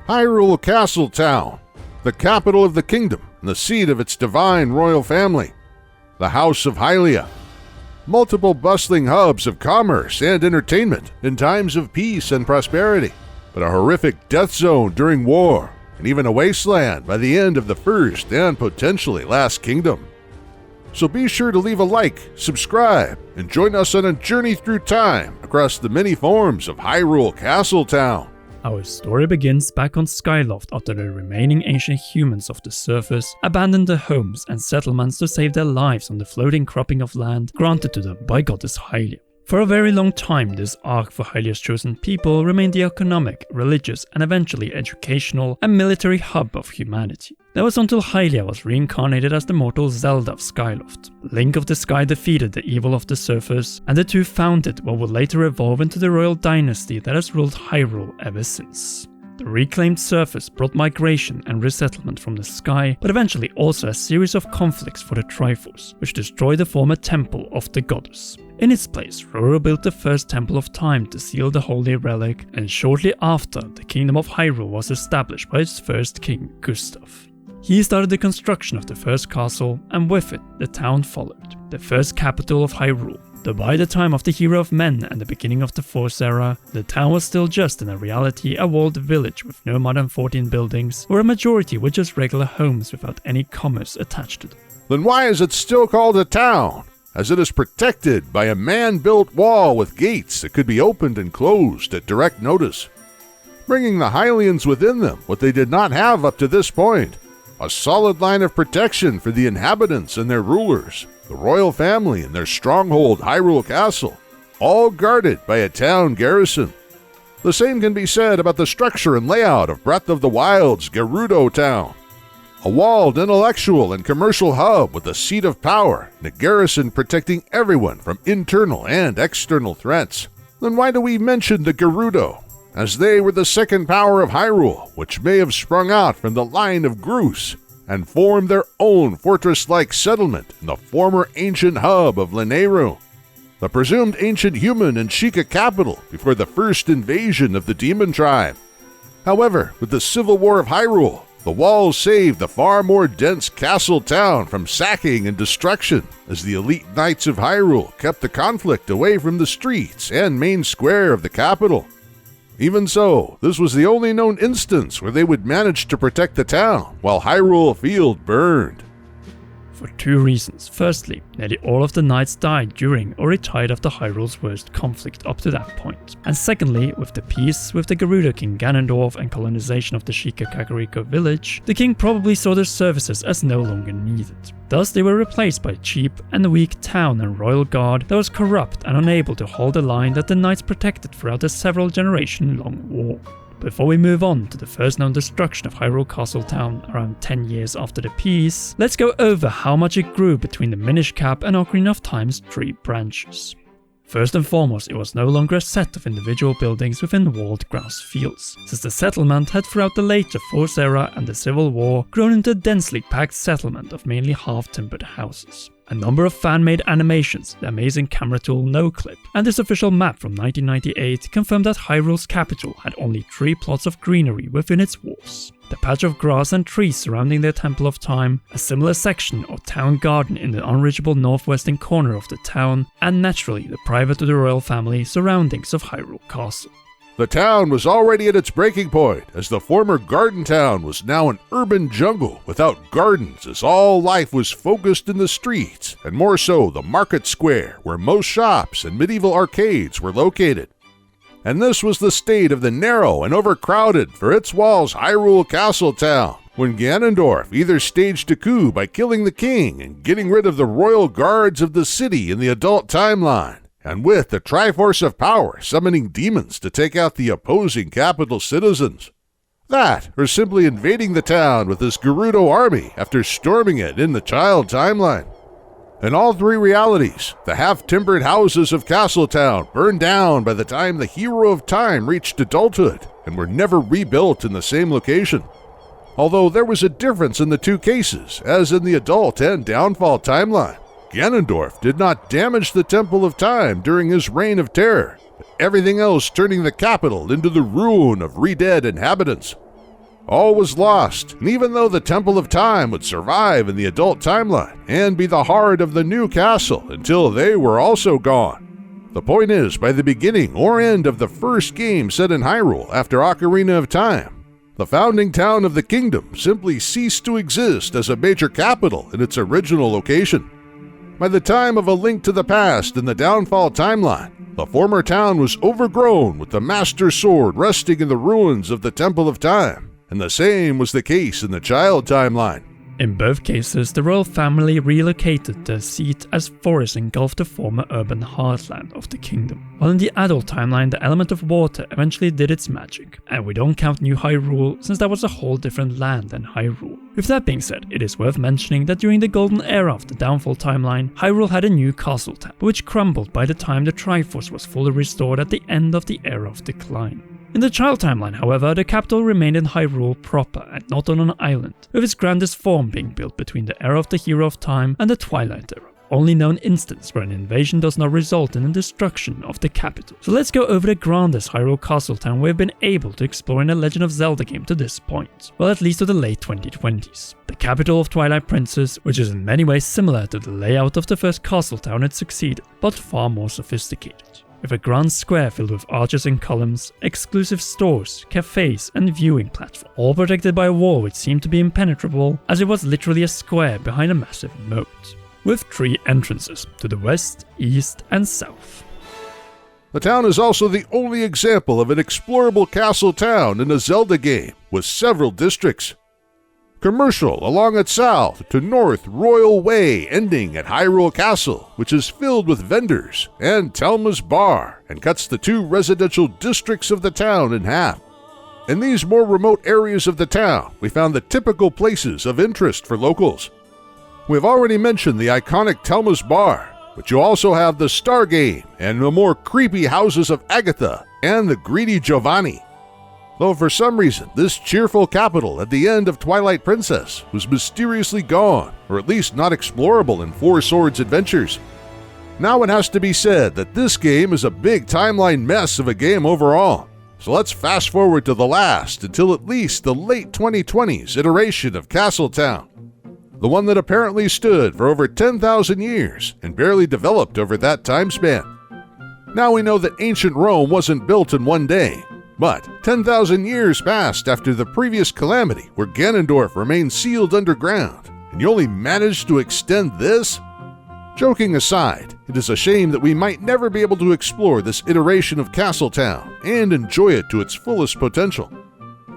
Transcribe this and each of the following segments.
Hyrule Castle Town, the capital of the kingdom and the seat of its divine royal family. The House of Hylia. Multiple bustling hubs of commerce and entertainment in times of peace and prosperity, but a horrific death zone during war, and even a wasteland by the end of the first and potentially last kingdom. So be sure to leave a like, subscribe, and join us on a journey through time across the many forms of Hyrule Castle Town. Our story begins back on Skyloft after the remaining ancient humans of the surface abandoned their homes and settlements to save their lives on the floating cropping of land granted to them by goddess Hylia. For a very long time, this arc for Hylia's chosen people remained the economic, religious, and eventually educational and military hub of humanity. That was until Hylia was reincarnated as the mortal Zelda of Skyloft. Link of the Sky defeated the evil of the surface, and the two founded what would later evolve into the royal dynasty that has ruled Hyrule ever since. The reclaimed surface brought migration and resettlement from the sky, but eventually also a series of conflicts for the Triforce, which destroyed the former temple of the goddess. In its place, Roro built the first Temple of Time to seal the holy relic, and shortly after, the Kingdom of Hyrule was established by its first king, Gustav. He started the construction of the first castle, and with it, the town followed, the first capital of Hyrule. Though by the time of the Hero of Men and the beginning of the Force era, the town was still just in reality a walled village with no more than 14 buildings, where a majority were just regular homes without any commerce attached to them. Then why is it still called a town? As it is protected by a man-built wall with gates that could be opened and closed at direct notice, bringing the Hylians within them what they did not have up to this point, a solid line of protection for the inhabitants and their rulers, the royal family and their stronghold Hyrule Castle, all guarded by a town garrison. The same can be said about the structure and layout of Breath of the Wild's Gerudo Town. A walled intellectual and commercial hub with a seat of power and a garrison protecting everyone from internal and external threats. Then why do we mention the Gerudo? As they were the second power of Hyrule, which may have sprung out from the line of Groose, and formed their own fortress-like settlement in the former ancient hub of Lanayru, the presumed ancient human and Sheikah capital before the first invasion of the Demon Tribe. However, with the Civil War of Hyrule, the walls saved the far more dense castle town from sacking and destruction, as the elite knights of Hyrule kept the conflict away from the streets and main square of the capital. Even so, this was the only known instance where they would manage to protect the town while Hyrule Field burned. For two reasons. Firstly, nearly all of the knights died during or retired after Hyrule's worst conflict up to that point. And secondly, with the peace with the Gerudo King Ganondorf and colonization of the Sheikah Kakariko village, the king probably saw their services as no longer needed. Thus they were replaced by a cheap and weak town and royal guard that was corrupt and unable to hold the line that the knights protected throughout a several generation-long war. Before we move on to the first known destruction of Hyrule Castle Town around 10 years after the peace, let's go over how much it grew between the Minish Cap and Ocarina of Time's three branches. First and foremost, it was no longer a set of individual buildings within walled grass fields, since the settlement had throughout the later Force era and the Civil War grown into a densely packed settlement of mainly half-timbered houses. A number of fan-made animations, the amazing camera tool NoClip, and this official map from 1998 confirmed that Hyrule's capital had only 3 plots of greenery within its walls. The patch of grass and trees surrounding the Temple of Time, a similar section or town garden in the unreachable northwestern corner of the town, and naturally the private to the royal family surroundings of Hyrule Castle. The town was already at its breaking point, as the former garden town was now an urban jungle without gardens, as all life was focused in the streets, and more so the market square, where most shops and medieval arcades were located. And this was the state of the narrow and overcrowded for its walls Hyrule Castle Town, when Ganondorf either staged a coup by killing the king and getting rid of the royal guards of the city in the adult timeline, and with the Triforce of Power summoning demons to take out the opposing capital citizens. That, or simply invading the town with his Gerudo army after storming it in the child timeline. In all three realities, the half-timbered houses of Castletown burned down by the time the Hero of Time reached adulthood and were never rebuilt in the same location. Although there was a difference in the two cases, as in the adult and downfall timeline. Ganondorf did not damage the Temple of Time during his reign of terror, but everything else turning the capital into the ruin of re-dead inhabitants. all was lost, and even though the Temple of Time would survive in the adult timeline and be the heart of the new castle until they were also gone. The point is, by the beginning or end of the first game set in Hyrule after Ocarina of Time, the founding town of the kingdom simply ceased to exist as a major capital in its original location. By the time of A Link to the Past in the Downfall timeline, the former town was overgrown with the Master Sword resting in the ruins of the Temple of Time, and the same was the case in the Child timeline. In both cases, the royal family relocated their seat as forests engulfed the former urban heartland of the kingdom. While in the adult timeline, the element of water eventually did its magic, and we don't count New Hyrule since that was a whole different land than Hyrule. With that being said, it is worth mentioning that during the golden era of the Downfall timeline, Hyrule had a new castle town, which crumbled by the time the Triforce was fully restored at the end of the Era of Decline. In the Child timeline, however, the capital remained in Hyrule proper and not on an island, with its grandest form being built between the Era of the Hero of Time and the Twilight Era. Only known instance where an invasion does not result in the destruction of the capital. So let's go over the grandest Hyrule Castle Town we've been able to explore in a Legend of Zelda game to this point. Well, at least to the late 2020s. The capital of Twilight Princess, which is in many ways similar to the layout of the first castle town it succeeded, but far more sophisticated. With a grand square filled with arches and columns, exclusive stores, cafes, and viewing platforms, all protected by a wall which seemed to be impenetrable, as it was literally a square behind a massive moat, with 3 entrances to the west, east, and south. The town is also the only example of an explorable castle town in a Zelda game, with several districts. Commercial along its south to north Royal Way ending at Hyrule Castle, which is filled with vendors, and Telma's Bar, and cuts the 2 residential districts of the town in half. In these more remote areas of the town, we found the typical places of interest for locals. We've already mentioned the iconic Telma's Bar, but you also have the Star Game and the more creepy houses of Agatha and the greedy Giovanni. Though for some reason, this cheerful capital at the end of Twilight Princess was mysteriously gone, or at least not explorable in Four Swords Adventures. Now it has to be said that this game is a big timeline mess of a game overall, so let's fast forward to the last until at least the late 2020s iteration of Castle Town. The one that apparently stood for over 10,000 years and barely developed over that time span. Now we know that ancient Rome wasn't built in one day, but 10,000 years passed after the previous calamity where Ganondorf remained sealed underground, and you only managed to extend this? Joking aside, it is a shame that we might never be able to explore this iteration of Castle Town and enjoy it to its fullest potential.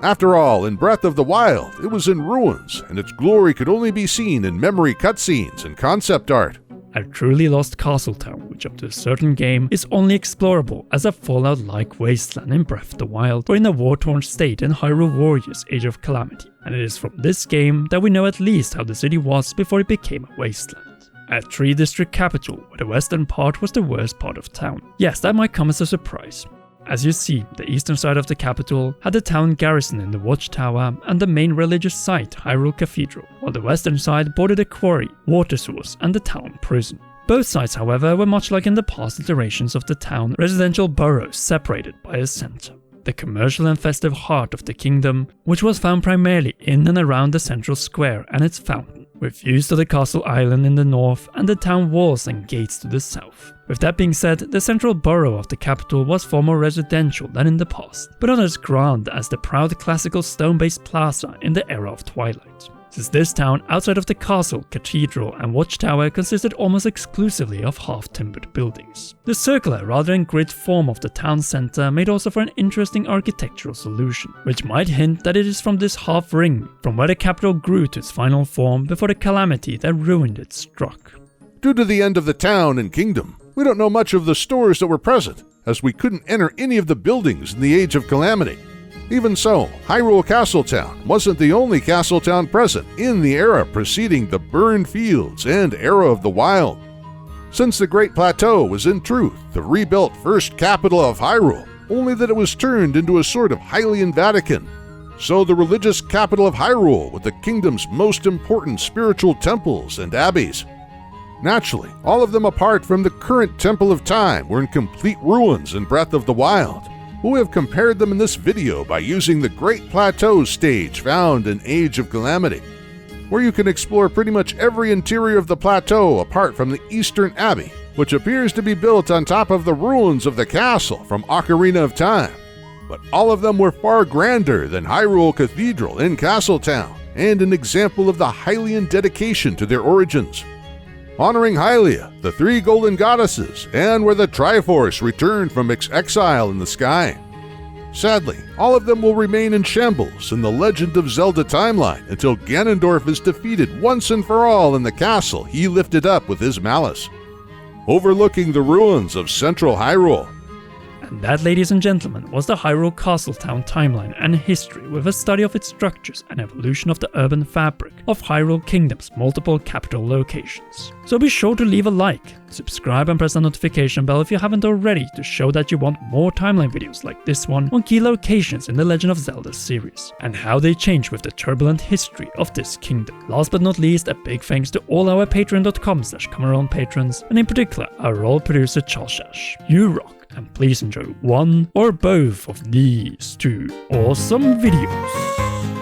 After all, in Breath of the Wild, it was in ruins, and its glory could only be seen in memory cutscenes and concept art. A truly lost castle town, which up to a certain game is only explorable as a Fallout-like wasteland in Breath of the Wild or in a war-torn state in Hyrule Warriors Age of Calamity, and it is from this game that we know at least how the city was before it became a wasteland. A 3-district capital where the western part was the worst part of town. Yes, that might come as a surprise. As you see, the eastern side of the capital had the town garrison in the watchtower and the main religious site, Hyrule Cathedral, while the western side bordered a quarry, water source, and the town prison. Both sides, however, were much like in the past iterations of the town, residential boroughs separated by a center. The commercial and festive heart of the kingdom, which was found primarily in and around the central square and its fountain, with views to the castle island in the north and the town walls and gates to the south. With that being said, the central borough of the capital was far more residential than in the past, but not as grand as the proud classical stone-based plaza in the era of Twilight. Since this town, outside of the castle, cathedral, and watchtower, consisted almost exclusively of half-timbered buildings. The circular rather than grid form of the town center made also for an interesting architectural solution, which might hint that it is from this half-ring, from where the capital grew to its final form before the calamity that ruined it struck. Due to the end of the town and kingdom, we don't know much of the stores that were present, as we couldn't enter any of the buildings in the Age of Calamity. Even so, Hyrule Castle Town wasn't the only castle town present in the era preceding the Burned Fields and Era of the Wild. Since the Great Plateau was in truth the rebuilt first capital of Hyrule, only that it was turned into a sort of Hylian Vatican. So the religious capital of Hyrule with the kingdom's most important spiritual temples and abbeys. Naturally, all of them apart from the current Temple of Time were in complete ruins in Breath of the Wild. We have compared them in this video by using the Great Plateau stage found in Age of Calamity, where you can explore pretty much every interior of the plateau apart from the Eastern Abbey, which appears to be built on top of the ruins of the castle from Ocarina of Time. But all of them were far grander than Hyrule Cathedral in Castle Town, and an example of the Hylian dedication to their origins. Honoring Hylia, the three golden goddesses, and where the Triforce returned from exile in the sky. Sadly, all of them will remain in shambles in the Legend of Zelda Timeline until Ganondorf is defeated once and for all in the castle he lifted up with his malice, overlooking the ruins of central Hyrule. And that, ladies and gentlemen, was the Hyrule Castle Town timeline and history, with a study of its structures and evolution of the urban fabric of Hyrule Kingdom's multiple capital locations. So be sure to leave a like, subscribe and press the notification bell if you haven't already, to show that you want more timeline videos like this one on key locations in the Legend of Zelda series, and how they change with the turbulent history of this kingdom. Last but not least, a big thanks to all our patreon.com/ComeAround patrons, and in particular our role producer Charles. You rock! And please enjoy one or both of these two awesome videos.